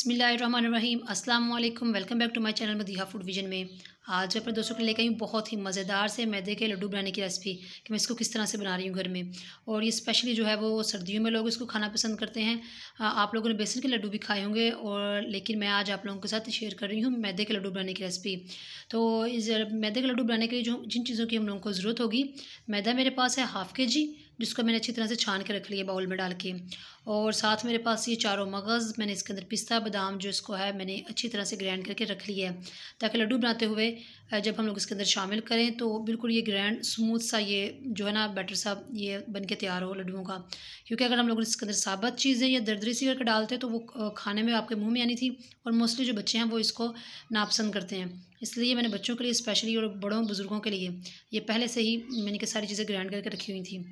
बिस्मिल्लाहिर्रहमानिर्रहीम अस्सलाम वालेकुम। Welcome back to my channel Madiha food vision में। आज अपने दोस्तों के लिए लेकर आई हूँ बहुत ही मज़ेदार से मैदे के लड्डू बनाने की रेसिपी कि मैं इसको किस तरह से बना रही हूँ घर में। और ये स्पेशली जो है वो सर्दियों में लोग इसको खाना पसंद करते हैं। आप लोगों ने बेसन के लड्डू भी खाए होंगे और लेकिन मैं आज आप लोगों के साथ शेयर कर रही हूँ मैदे के लड्डू बनाने की रेसिपी। तो इस मैदे के लड्डू बनाने के लिए जो जिन चीज़ों की हम लोगों को ज़रूरत होगी, मैदा मेरे पास है हाफ़ kg, जिसको मैंने अच्छी तरह से छान के रख लिया बाउल में डाल के। और साथ मेरे पास ये चारों मगज़, मैंने इसके अंदर पिस्ता बादाम जो इसको है मैंने अच्छी तरह से ग्राइंड करके रख लिया है, ताकि लड्डू बनाते हुए जब हम लोग इसके अंदर शामिल करें तो बिल्कुल ये ग्राइंड स्मूथ सा ये जो है ना बैटर सा ये बन के तैयार हो लड्डुओं का। क्योंकि अगर हम लोग इसके अंदर साबुत चीज़ें या दरदरी सी करके डालते हैं तो वो खाने में आपके मुँह में आनी थी, और मोस्टली जो बच्चे हैं वो इसको नापसंद करते हैं। इसलिए मैंने बच्चों के लिए स्पेशली और बड़ों बुज़ुर्गों के लिए ये पहले से ही मैंने कि सारी चीज़ें ग्राइंड करके रखी हुई थी।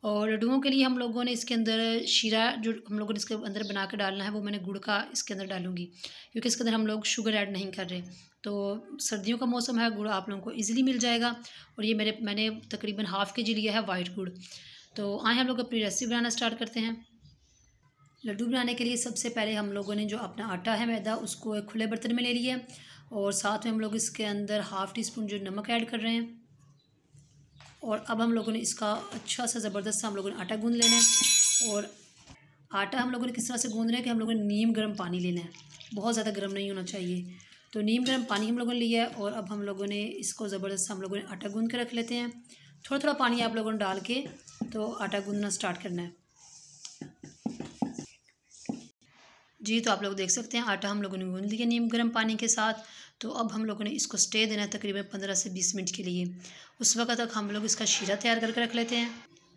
और लड्डुओं के लिए हम लोगों ने इसके अंदर शीरा जो हम लोगों ने इसके अंदर बना के डालना है वो मैंने गुड़ का इसके अंदर डालूंगी, क्योंकि इसके अंदर हम लोग शुगर ऐड नहीं कर रहे। तो सर्दियों का मौसम है, गुड़ आप लोगों को इजीली मिल जाएगा। और ये मैंने तकरीबन हाफ़ kg लिया है वाइट गुड़। तो आए हम लोग अपनी रेसिपी बनाना स्टार्ट करते हैं। लड्डू बनाने के लिए सबसे पहले हम लोगों ने जो अपना आटा है मैदा उसको एक खुले बर्तन में ले लिया है, और साथ में हम लोग इसके अंदर हाफ़ टी स्पून जो नमक ऐड कर रहे हैं। और अब हम लोगों ने इसका अच्छा सा ज़बरदस्त सा हम लोगों ने आटा गूँध लेना है। और आटा हम लोगों ने किस तरह से गूँध रहे हैं कि हम लोगों ने नीम गर्म पानी लेना है, बहुत ज़्यादा गर्म नहीं होना चाहिए। तो नीम गर्म पानी हम लोगों ने लिया है, और अब हम लोगों ने इसको ज़बरदस्त हम लोगों ने आटा गूँध के रख लेते हैं। थोड़ा थोड़ा पानी आप लोगों ने डाल के तो आटा गूँधना स्टार्ट करना है जी। तो आप लोग देख सकते हैं आटा हम लोगों ने गूँध लिया नीम गर्म पानी के साथ। तो अब हम लोगों ने इसको स्टे देना है तकरीबन 15 से 20 मिनट के लिए। उस वक्त तक हम लोग इसका शीरा तैयार करके रख लेते हैं,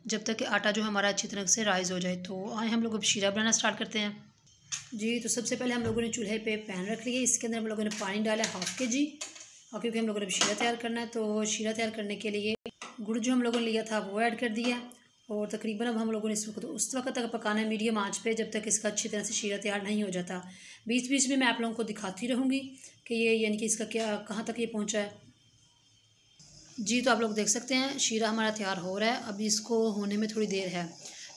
जब तक कि आटा जो हमारा अच्छी तरह से राइज़ हो जाए। तो आए हम लोग अब शीरा बनाना स्टार्ट करते हैं जी। तो सबसे पहले हम लोगों ने चूल्हे पे पैन रख लिया, इसके अंदर हम लोगों ने पानी डाला है हाफ़ kg। और क्योंकि हम लोगों ने अब शीरा तैयार करना है तो शीरा तैयार करने के लिए गुड़ जो हम लोगों ने लिया था वो ऐड कर दिया। और तकरीबन अब हम लोगों ने इस वक्त उस वक्त तक पकाना है मीडियम आंच पे, जब तक इसका अच्छी तरह से शीरा तैयार नहीं हो जाता। बीच बीच में मैं आप लोगों को दिखाती रहूँगी कि ये यानी कि इसका क्या कहाँ तक ये पहुँचा है जी। तो आप लोग देख सकते हैं शीरा हमारा तैयार हो रहा है। अभी इसको होने में थोड़ी देर है,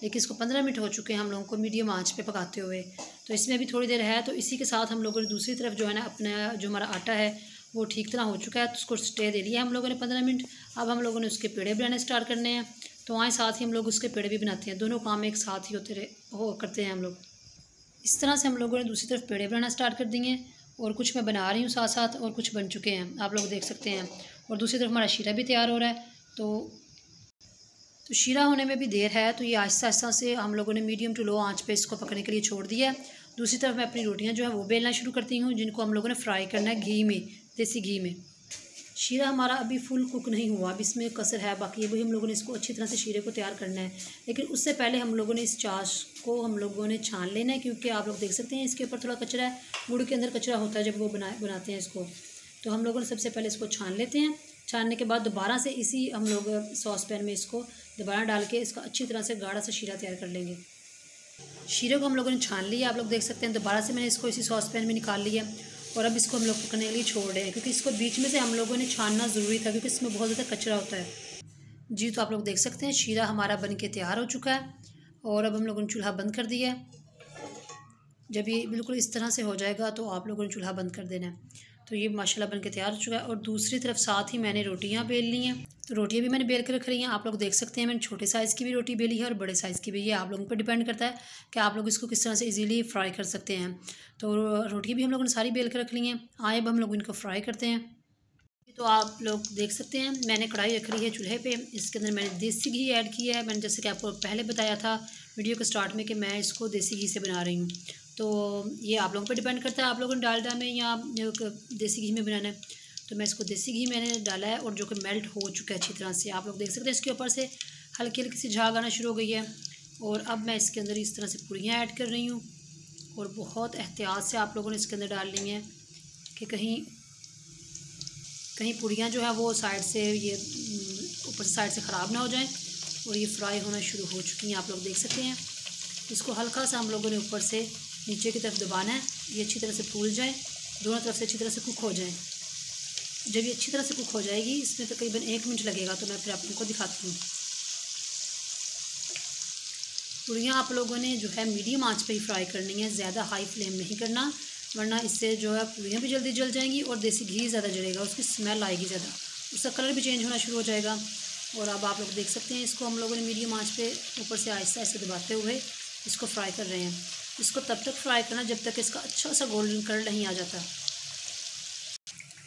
लेकिन इसको 15 मिनट हो चुके हैं हम लोगों को मीडियम आंच पे पकाते हुए। तो इसमें भी थोड़ी देर है। तो इसी के साथ हम लोगों ने दूसरी तरफ जो है ना अपना जो हमारा आटा है वो ठीक तरह हो चुका है, तो उसको स्टे दे लिया हम लोगों ने 15 मिनट। अब हम लोगों ने उसके पेड़े बनाने स्टार्ट करने हैं। तो आए साथ ही हम लोग उसके पेड़े भी बनाते हैं, दोनों काम एक साथ ही करते हैं हम लोग। इस तरह से हम लोगों ने दूसरी तरफ पेड़े बनाना स्टार्ट कर दिए, और कुछ मैं बना रही हूँ साथ साथ, और कुछ बन चुके हैं आप लोग देख सकते हैं। और दूसरी तरफ हमारा शीरा भी तैयार हो रहा है। तो शीरा होने में भी देर है, तो ये आहिस्ता आहिस्ता से हम लोगों ने मीडियम टू लो आंच पे इसको पकने के लिए छोड़ दिया है। दूसरी तरफ मैं अपनी रोटियां जो है वो बेलना शुरू करती हूँ, जिनको हम लोगों ने फ्राई करना है घी में, देसी घी में। शीरा हमारा अभी फुल कुक नहीं हुआ, अब इसमें कसर है, बाकी अभी हम लोगों ने इसको अच्छी तरह से शीरे को तैयार करना है। लेकिन उससे पहले हम लोगों ने इस चाश को हम लोगों ने छान लेना है, क्योंकि आप लोग देख सकते हैं इसके ऊपर थोड़ा कचरा है, गुड़ के अंदर कचरा होता है जब वो बनाते हैं इसको। तो हम लोगों ने सबसे पहले इसको छान लेते हैं। छानने के बाद दोबारा से इसी हम लोग सॉस पैन में इसको दोबारा डाल के इसका अच्छी तरह से गाढ़ा सा शीरा तैयार कर लेंगे। शीरे को हम लोगों ने छान लिया, आप लोग देख सकते हैं। दोबारा से मैंने इसको इसी सॉस पैन में निकाल लिया, और अब इसको हम लोग पकने के लिए छोड़ रहे हैं, क्योंकि इसको बीच में से हम लोगों ने छानना ज़रूरी था, क्योंकि इसमें बहुत ज़्यादा कचरा होता है जी। तो आप लोग देख सकते हैं शीरा हमारा बन के तैयार हो चुका है, और अब हम लोगों ने चूल्हा बंद कर दिया है। जब ये बिल्कुल इस तरह से हो जाएगा तो आप लोगों ने चूल्हा बंद कर देना है। तो ये माशाल्लाह बन के तैयार हो चुका है। और दूसरी तरफ साथ ही मैंने रोटियां बेल ली हैं, तो रोटियां भी मैंने बेल कर रख रही हैं। आप लोग देख सकते हैं मैंने छोटे साइज़ की भी रोटी बेली है और बड़े साइज़ की भी। ये आप लोगों पर डिपेंड करता है कि आप लोग इसको किस तरह से इजीली फ्राई कर सकते हैं। तो रोटी भी हम लोगों ने सारी बेल कर रख ली हैं। आए अब हम लोग इनको फ्राई करते हैं। तो आप लोग देख सकते हैं मैंने कढ़ाई रख ली है चूल्हे पे, इसके अंदर मैंने देसी घी ऐड किया है। मैंने जैसे कि आपको पहले बताया था वीडियो के स्टार्ट में कि मैं इसको देसी घी से बना रही हूँ। तो ये आप लोगों पे डिपेंड करता है आप लोगों ने डालडा में या देसी घी में बनाना है। तो मैं इसको देसी घी मैंने डाला है, और जो कि मेल्ट हो चुका है अच्छी तरह से। आप लोग देख सकते हैं इसके ऊपर से हल्की हल्की सी झाग आना शुरू हो गई है। और अब मैं इसके अंदर इस तरह से पूरियाँ ऐड कर रही हूँ, और बहुत एहतियात से आप लोगों ने इसके अंदर डालनी है कि कहीं पूरियाँ जो है वो साइड से ये ऊपर साइड से ख़राब ना हो जाए। और ये फ्राई होना शुरू हो चुकी हैं, आप लोग देख सकते हैं। इसको हल्का सा हम लोगों ने ऊपर से नीचे की तरफ दबाना है, ये अच्छी तरह से फूल जाए, दोनों तरफ से अच्छी तरह से कुक हो जाए। जब ये अच्छी तरह से कुक हो जाएगी, इसमें तकरीबन 1 मिनट लगेगा, तो मैं फिर आप लोगों को दिखाती हूँ। पूरियाँ आप लोगों ने जो है मीडियम आंच पे ही फ्राई करनी है, ज़्यादा हाई फ्लेम नहीं करना, वरना इससे जो है पूरियाँ भी जल्दी जल जाएंगी और देसी घी ज़्यादा जलेगा, उसकी स्मेल आएगी ज़्यादा, उसका कलर भी चेंज होना शुरू हो जाएगा। और अब आप लोग देख सकते हैं इसको हम लोगों ने मीडियम आंच पे ऊपर से आहिस्ता आहिस्ता दबाते हुए इसको फ्राई कर रहे हैं। इसको तब तक फ्राई करना जब तक इसका अच्छा सा गोल्डन कलर नहीं आ जाता।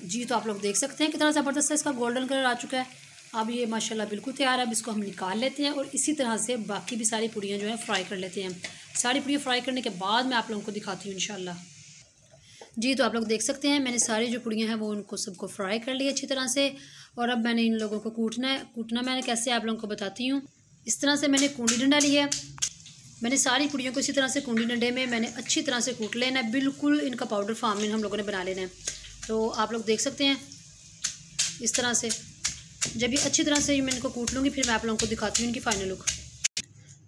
जी तो आप लोग देख सकते हैं कितना ज़बरदस्त इसका गोल्डन कलर आ चुका है। अब ये माशाल्लाह बिल्कुल तैयार है। अब इसको हम निकाल लेते हैं और इसी तरह से बाकी भी सारी पूड़ियाँ जो है फ्राई कर लेते हैं। सारी पूड़ियाँ फ्राई करने के बाद मैं आप लोगों को दिखाती हूँ इंशाल्लाह। जी तो आप लोग देख सकते हैं मैंने सारी जो पूड़ियाँ हैं वो उनको सबको फ्राई कर लिया अच्छी तरह से। और अब मैंने इन लोगों को कूटना है। कूटना मैंने कैसे आप लोगों को बताती हूँ। इस तरह से मैंने कूंडी डंडा लिया है। मैंने सारी पूड़ियों को इसी तरह से कूंडी डंडे में मैंने अच्छी तरह से कूट लेना है। बिल्कुल इनका पाउडर फॉर्म में हम लोगों ने बना लेना है। तो आप लोग देख सकते हैं इस तरह से। जब ये अच्छी तरह से मैं इनको कूट लूँगी फिर मैं आप लोगों को दिखाती हूँ इनकी फाइनल लुक।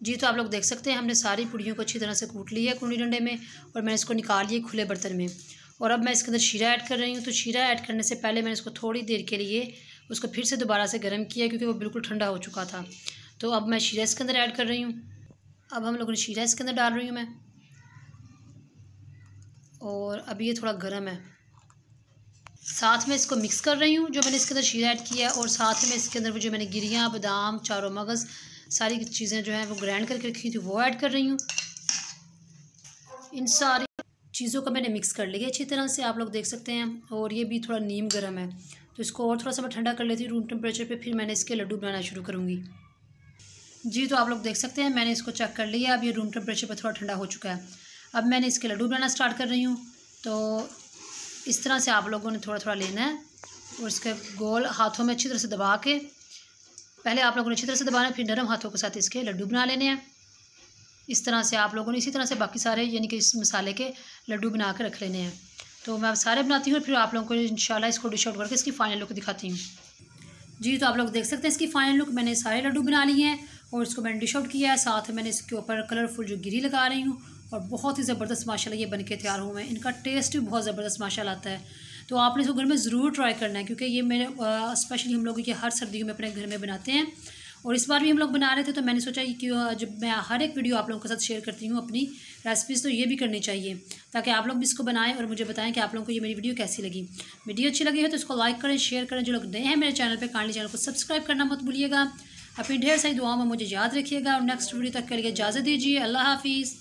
जी तो आप लोग देख सकते हैं हमने सारी पूड़ियों को अच्छी तरह से कूट लिया है कूंडी डंडे में और मैंने इसको निकाल लिया खुले बर्तन में। और अब मैं इसके अंदर शीरा ऐड कर रही हूँ। तो शीरा ऐड करने से पहले मैंने इसको थोड़ी देर के लिए उसको फिर से दोबारा से गर्म किया क्योंकि वो बिल्कुल ठंडा हो चुका था। तो अब मैं शीरा इसके अंदर ऐड कर रही हूँ। अब हम लोगों ने शीरा इसके अंदर डाल रही हूँ मैं। और अब ये थोड़ा गर्म है। साथ में इसको मिक्स कर रही हूँ जो मैंने इसके अंदर शीरा ऐड किया और साथ में इसके अंदर जो मैंने गिरियाँ बादाम चारों मगज़ सारी चीज़ें जो हैं वो ग्राइंड करके रखी थी वो ऐड कर रही हूँ। इन सारी चीज़ों को मैंने मिक्स कर लिया अच्छी तरह से आप लोग देख सकते हैं। और ये भी थोड़ा नीम गर्म है तो इसको और थोड़ा सा मैं ठंडा कर लेती हूँ रूम टेम्परेचर पे। फिर मैंने इसके लड्डू बनाना शुरू करूँगी। जी तो आप लोग देख सकते हैं मैंने इसको चेक कर लिया। अब ये रूम टेम्परेचर पे थोड़ा ठंडा हो चुका है। अब मैंने इसके लड्डू बनाना स्टार्ट कर रही हूँ। तो इस तरह से आप लोगों ने थोड़ा थोड़ा लेना है और इसके गोल हाथों में अच्छी तरह से दबा के पहले आप लोगों ने अच्छी तरह से दबाना है फिर नरम हाथों के साथ इसके लड्डू बना लेने हैं। इस तरह से आप लोगों ने इसी तरह से बाकी सारे यानी कि इस मसाले के लड्डू बना के रख लेने हैं। तो मैं सारे बनाती हूँ फिर आप लोगों को इंशाल्लाह इसको डिश आउट करके इसकी फाइनल लुक दिखाती हूँ। जी तो आप लोग देख सकते हैं इसकी फाइनल लुक। मैंने सारे लड्डू बना लिए हैं और इसको मैंने डिश आउट किया है। साथ में मैंने इसके ऊपर कलरफुल जो गिरी लगा रही हूँ और बहुत ही ज़बरदस्त माशाल्लाह ये बनके तैयार हुए हैं। इनका टेस्ट भी बहुत ज़बरदस्त माशाल्लाह आता है। तो आपने इसको घर में ज़रूर ट्राई करना है क्योंकि ये मेरे स्पेशली हम लोग ये हर सर्दियों में अपने घर में बनाते हैं और इस बार भी हम लोग बना रहे थे। तो मैंने सोचा कि जब मैं हर एक वीडियो आप लोगों के साथ शेयर करती हूँ अपनी रेसिपीज़ तो ये भी करनी चाहिए ताकि आप लोग भी इसको बनाएं और मुझे बताएं कि आप लोगों को ये मेरी वीडियो कैसी लगी। वीडियो अच्छी लगी है तो इसको लाइक करें शेयर करें। जो लोग नए हैं मेरे चैनल पे काइंडली चैनल को सब्सक्राइब करना मत भूलिएगा। अपनी ढेर सारी दुआओं में मुझे याद रखिएगा और नेक्स्ट वीडियो तक के लिए इजाज़त दीजिए। अल्लाह हाफिज़।